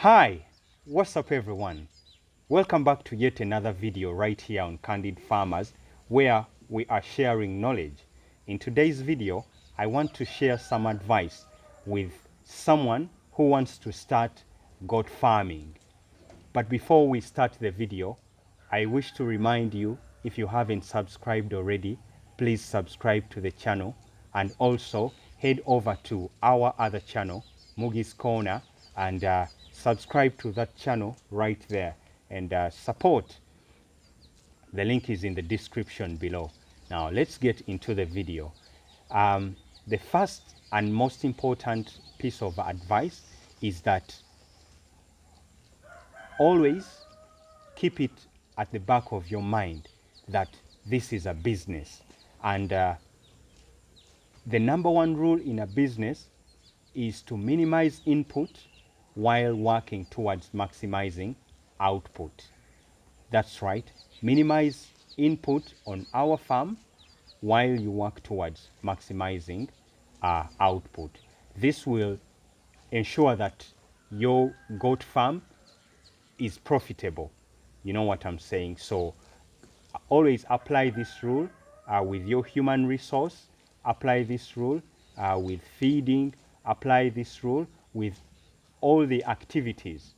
Hi, what's up everyone? Welcome back to yet another video right here on Candid Farmers, where we are sharing knowledge. In today's video, I want to share some advice with someone who wants to start goat farming. But before we start the video, I wish to remind you, if you haven't subscribed already, please subscribe to the channel, and also head over to our other channel, Mugi's Corner, and subscribe to that channel right there and support. The link is in the description below. Now let's get into the video. The first and most important piece of advice is that always keep it at the back of your mind that this is a business, and the number one rule in a business is to minimize input while working towards maximizing output. That's right, minimize input on our farm while you work towards maximizing output. This will ensure that your goat farm is profitable. You know what I'm saying? So always apply this rule with your human resource, apply this rule with feeding, apply this rule with all the activities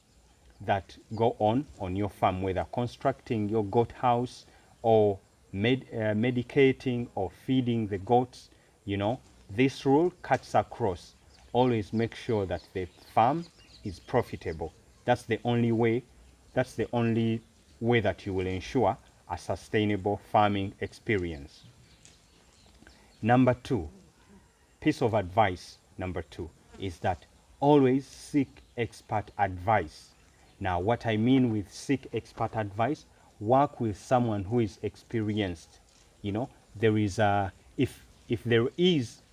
that go on your farm, whether constructing your goat house or medicating or feeding the goats. You know, this rule cuts across. Always make sure that the farm is profitable. That's the only way that you will ensure a sustainable farming experience. Number two, piece of advice number two is that always seek expert advice. Now, what I mean with seek expert advice, work with someone who is experienced. You know, there is if there is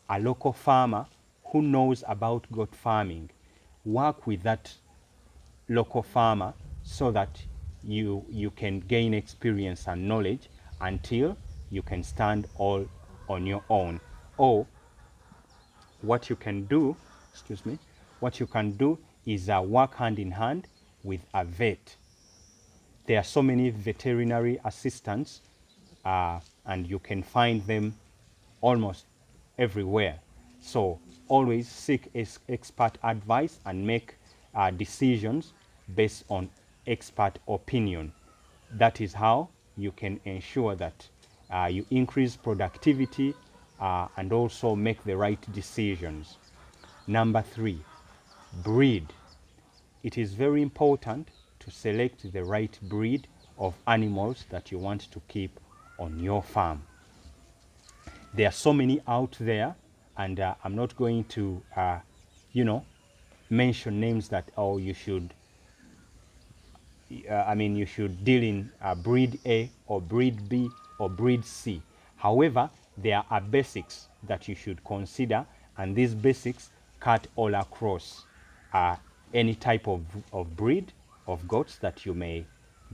a local farmer who knows about goat farming, work with that local farmer so that you can gain experience and knowledge until you can stand all on your own. Or what you can do, what you can do is work hand in hand with a vet. There are so many veterinary assistants and you can find them almost everywhere. So always seek expert advice and make decisions based on expert opinion. That is how you can ensure that you increase productivity and also make the right decisions. Number three, breed. It is very important to select the right breed of animals that you want to keep on your farm. There are so many out there, and I'm not going to, mention names that, oh, you should, you should deal in breed A or breed B or breed C. However, there are basics that you should consider, and these basics cut all across any type of breed of goats that you may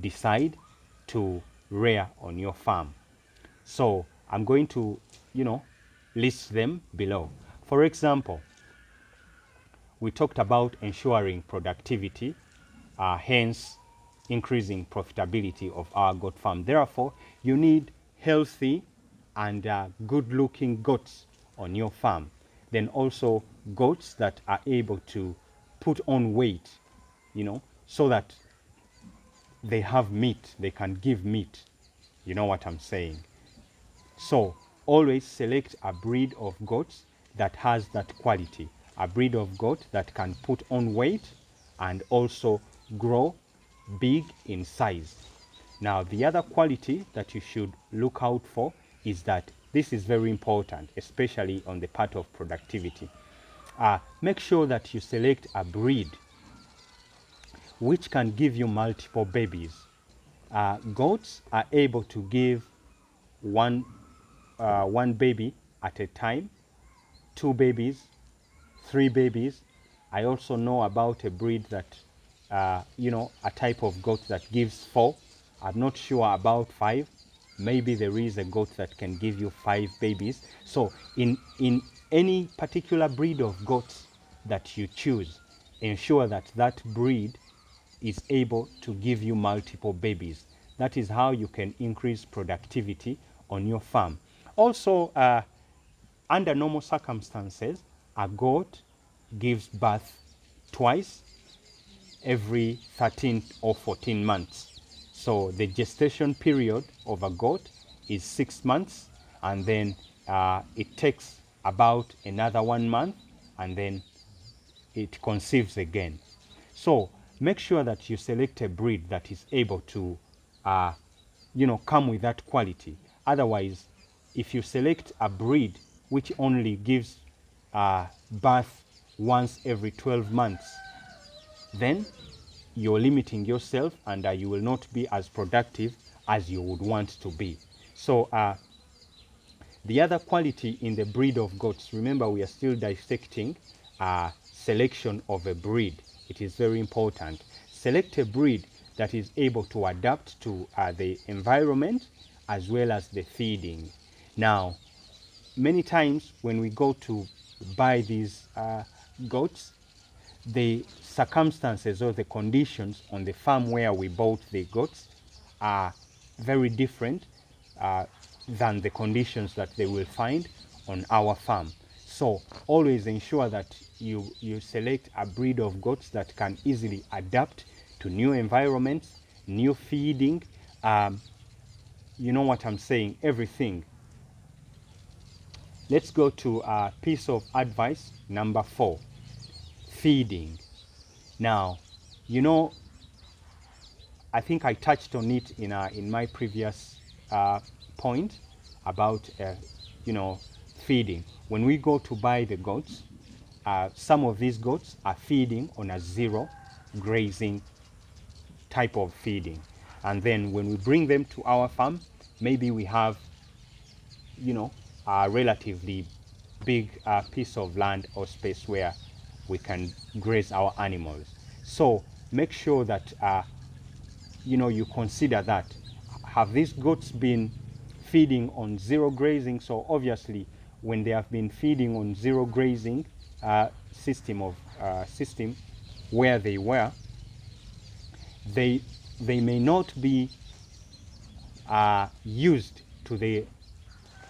decide to rear on your farm. So I'm going to, list them below. For example, we talked about ensuring productivity, hence increasing profitability of our goat farm. Therefore, you need healthy and good-looking goats on your farm. Then also goats that are able to put on weight, so that they have meat, they can give meat. You know what I'm saying? So always select a breed of goats that has that quality, a breed of goat that can put on weight and also grow big in size. Now, the other quality that you should look out for is that this is very important, especially on the part of productivity. Make sure that you select a breed which can give you multiple babies. Goats are able to give one baby at a time, 2 babies, 3 babies. I also know about a breed that, a type of goat that gives 4. I'm not sure about 5. Maybe there is a goat that can give you 5 babies. So in any particular breed of goats that you choose, ensure that that breed is able to give you multiple babies. That is how you can increase productivity on your farm. Also, under normal circumstances, a goat gives birth twice every 13 or 14 months. So the gestation period of a goat is 6 months, and then it takes about another 1 month, and then it conceives again. So make sure that you select a breed that is able to, come with that quality. Otherwise, if you select a breed which only gives birth once every 12 months, then you're limiting yourself, and you will not be as productive as you would want to be. So the other quality in the breed of goats, remember we are still dissecting selection of a breed. It is very important. Select a breed that is able to adapt to the environment as well as the feeding. Now, many times when we go to buy these goats, the circumstances or the conditions on the farm where we bought the goats are very different than the conditions that they will find on our farm. So always ensure that you select a breed of goats that can easily adapt to new environments, new feeding, you know what I'm saying, everything. Let's go to piece of advice number 4, feeding. Now, I think I touched on it in my previous point about, feeding. When we go to buy the goats, some of these goats are feeding on a zero grazing type of feeding. And then when we bring them to our farm, maybe we have, a relatively big piece of land or space where we can graze our animals. So make sure that, you consider that. Have these goats been feeding on zero grazing? So obviously, when they have been feeding on zero grazing system where they were, they may not be used to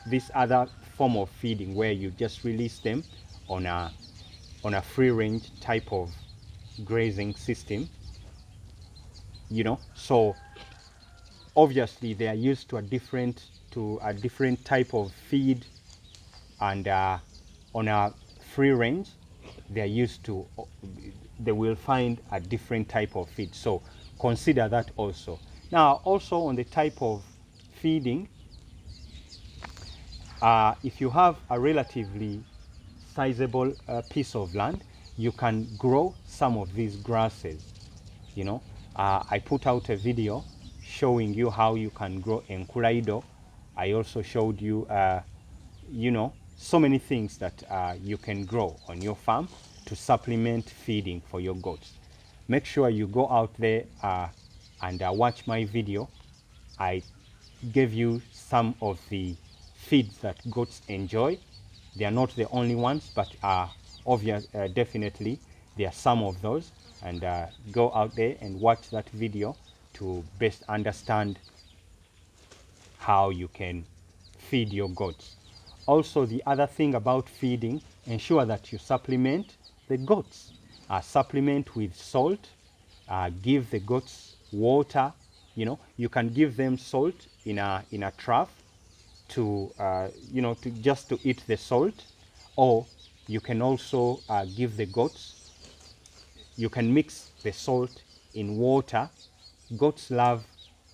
this other form of feeding where you just release them on a free range type of grazing system. So obviously they are used to a different type of feed, and on a free range they will find a different type of feed. So consider that also. Now, also on the type of feeding, if you have a relatively sizable piece of land, you can grow some of these grasses. I put out a video showing you how you can grow enkuraido. I also showed you, so many things that you can grow on your farm to supplement feeding for your goats. Make sure you go out there and watch my video. I gave you some of the feeds that goats enjoy. They are not the only ones, but definitely there are some of those. And go out there and watch that video to best understand how you can feed your goats. Also, the other thing about feeding, ensure that you supplement the goats. Supplement with salt. Give the goats water. You can give them salt in a trough to to eat the salt, or you can also give the goats. You can mix the salt in water. Goats love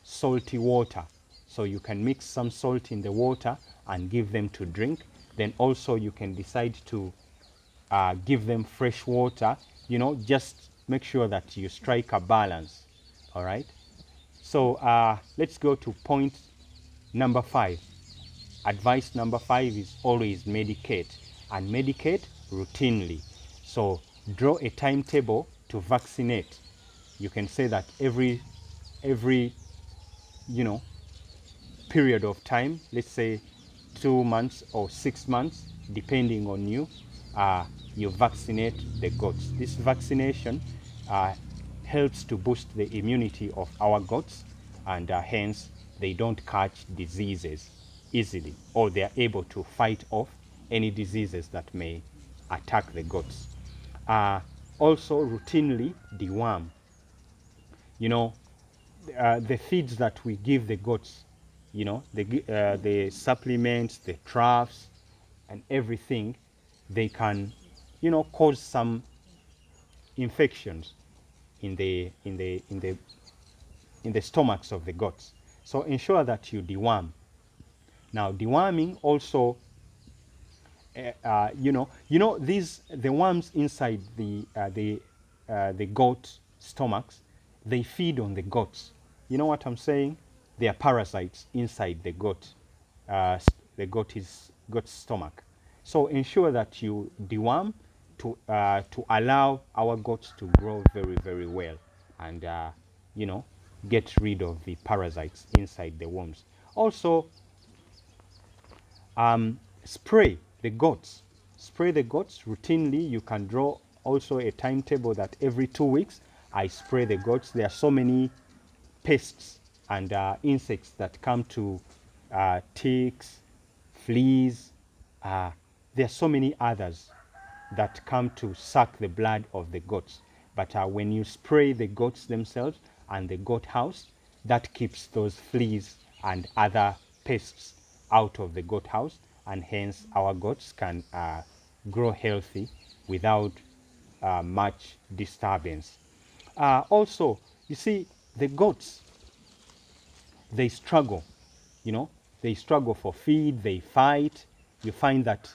salty water, so you can mix some salt in the water and give them to drink. Then also you can decide to give them fresh water. Just make sure that you strike a balance. All right. So let's go to point number 5. Advice number 5 is always medicate, and medicate routinely. So draw a timetable to vaccinate. You can say that every period of time, let's say 2 months or 6 months, depending on you, you vaccinate the goats. This vaccination helps to boost the immunity of our goats, and hence they don't catch diseases easily, or they are able to fight off any diseases that may attack the goats. Also routinely deworm. You know, the feeds that we give the goats, you know, the supplements, the troughs, and everything, they can, you know, cause some infections in the stomachs of the goats. So ensure that you deworm. Now, deworming also, these the worms inside the goat stomachs, they feed on the goats. You know what I'm saying? They are parasites inside the goat, goat's stomach. So ensure that you deworm to allow our goats to grow very, very well, and you know, get rid of the parasites inside the worms. Also, spray the goats. Spray the goats routinely. You can draw also a timetable that every 2 weeks I spray the goats. There are so many pests and insects that come to ticks, fleas. There are so many others that come to suck the blood of the goats. But when you spray the goats themselves and the goat house, that keeps those fleas and other pests out of the goat house, and hence our goats can grow healthy without much disturbance. Also, you see, the goats, they struggle, you know, they struggle for feed, they fight. You find that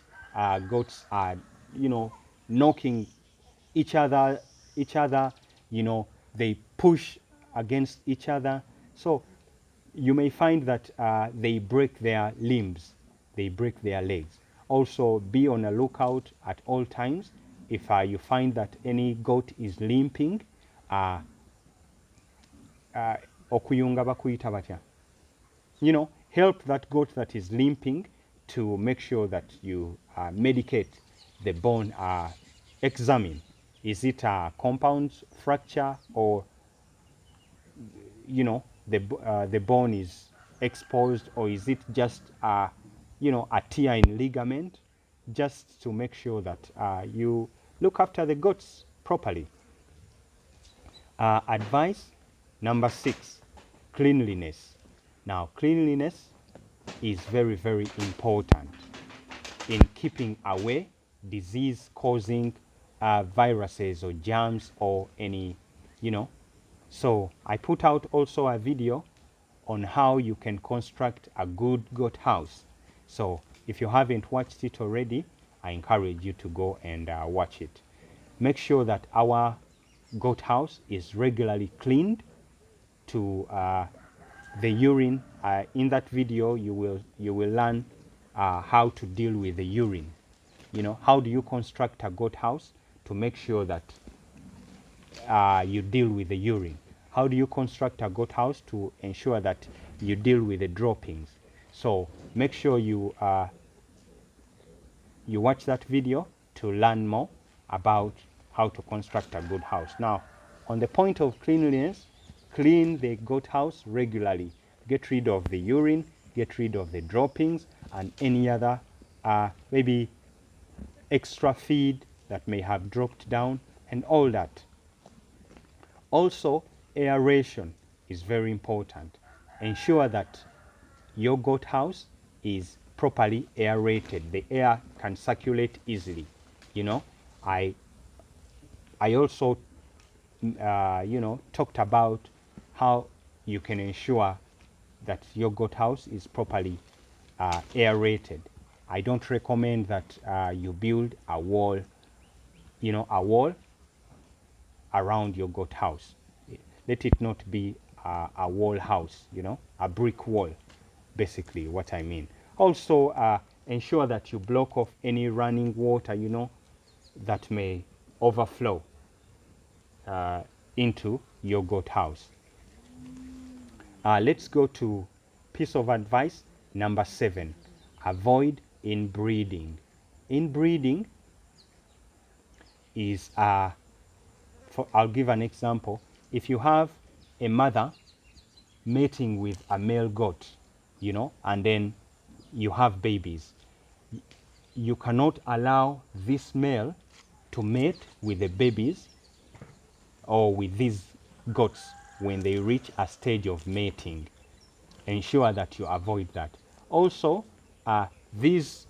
goats are, you know, knocking each other, you know, they push against each other. So you may find that they break their limbs, they break their legs. Also, be on a lookout at all times. If you find that any goat is limping, okuyunga bakuyita batya, you know, help that goat that is limping to make sure that you medicate the bone, examine. Is it a compound fracture, or, you know, the bone is exposed, or is it just, you know, a tear in ligament? Just to make sure that you look after the goats properly. Advice number 6, cleanliness. Now, cleanliness is very, very important in keeping away disease-causing viruses or germs or any, you know. So I put out also a video on how you can construct a good goat house. So if you haven't watched it already, I encourage you to go and watch it. Make sure that our goat house is regularly cleaned to the urine. In that video, you will learn how to deal with the urine. You know, how do you construct a goat house to make sure that you deal with the urine? How do you construct a goat house to ensure that you deal with the droppings? So make sure you you watch that video to learn more about how to construct a good house. Now, on the point of cleanliness, clean the goat house regularly. Get rid of the urine, get rid of the droppings, and any other maybe extra feed that may have dropped down, and all that. Also, aeration is very important. Ensure that your goat house is properly aerated. The air can circulate easily. You know, I also you know, talked about how you can ensure that your goat house is properly aerated. I don't recommend that you build a wall, you know, a wall around your goat house. Let it not be a wall house, you know, a brick wall, basically what I mean. Also, ensure that you block off any running water, you know, that may overflow into your goat house. Let's go to piece of advice number 7. Avoid inbreeding. Inbreeding is, I'll give an example. If you have a mother mating with a male goat, you know, and then you have babies, you cannot allow this male to mate with the babies or with these goats when they reach a stage of mating. Ensure that you avoid that. Also, these,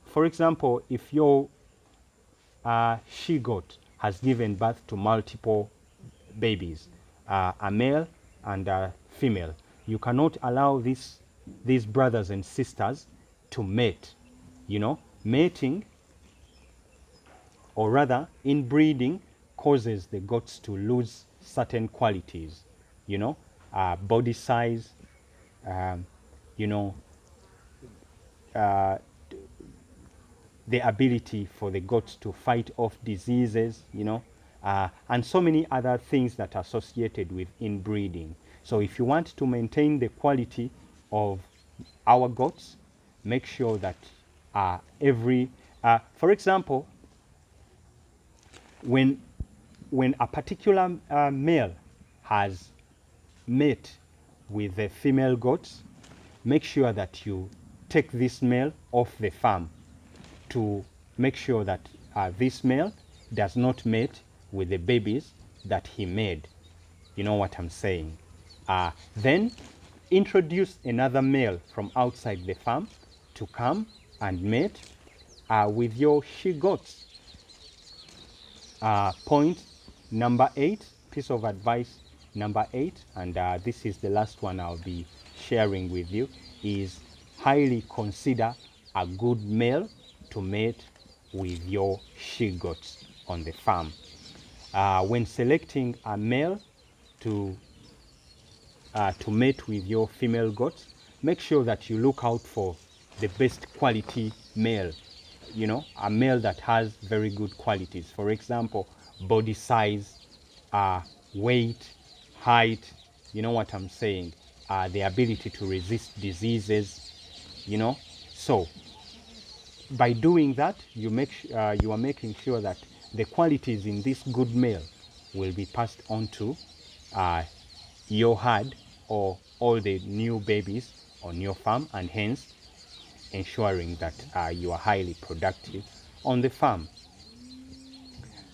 for example, if your she goat has given birth to multiple babies, a male and a female, you cannot allow these brothers and sisters to mate. You know, mating, or rather inbreeding, causes the goats to lose certain qualities, you know, body size, you know, the ability for the goats to fight off diseases, you know, and so many other things that are associated with inbreeding. So if you want to maintain the quality of our goats, make sure that for example, when a particular male has mate with the female goats, make sure that you take this male off the farm to make sure that this male does not mate with the babies that he made. You know what I'm saying? Then introduce another male from outside the farm to come and mate with your she goats. Point number 8, piece of advice number 8, and this is the last one I'll be sharing with you, is highly consider a good male to mate with your she goats on the farm. When selecting a male to mate with your female goats, make sure that you look out for the best quality male, you know, a male that has very good qualities. For example, body size, weight, height, you know what I'm saying, the ability to resist diseases, you know. So by doing that, you are making sure that the qualities in this good male will be passed on to your herd or all the new babies on your farm, and hence ensuring that you are highly productive on the farm.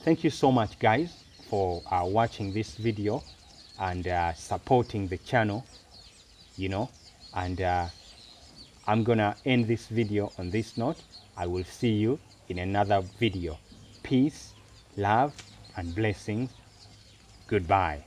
Thank you so much, guys, for watching this video and supporting the channel, you know. And I'm gonna end this video on this note. I will see you in another video. Peace, love, and blessings. Goodbye.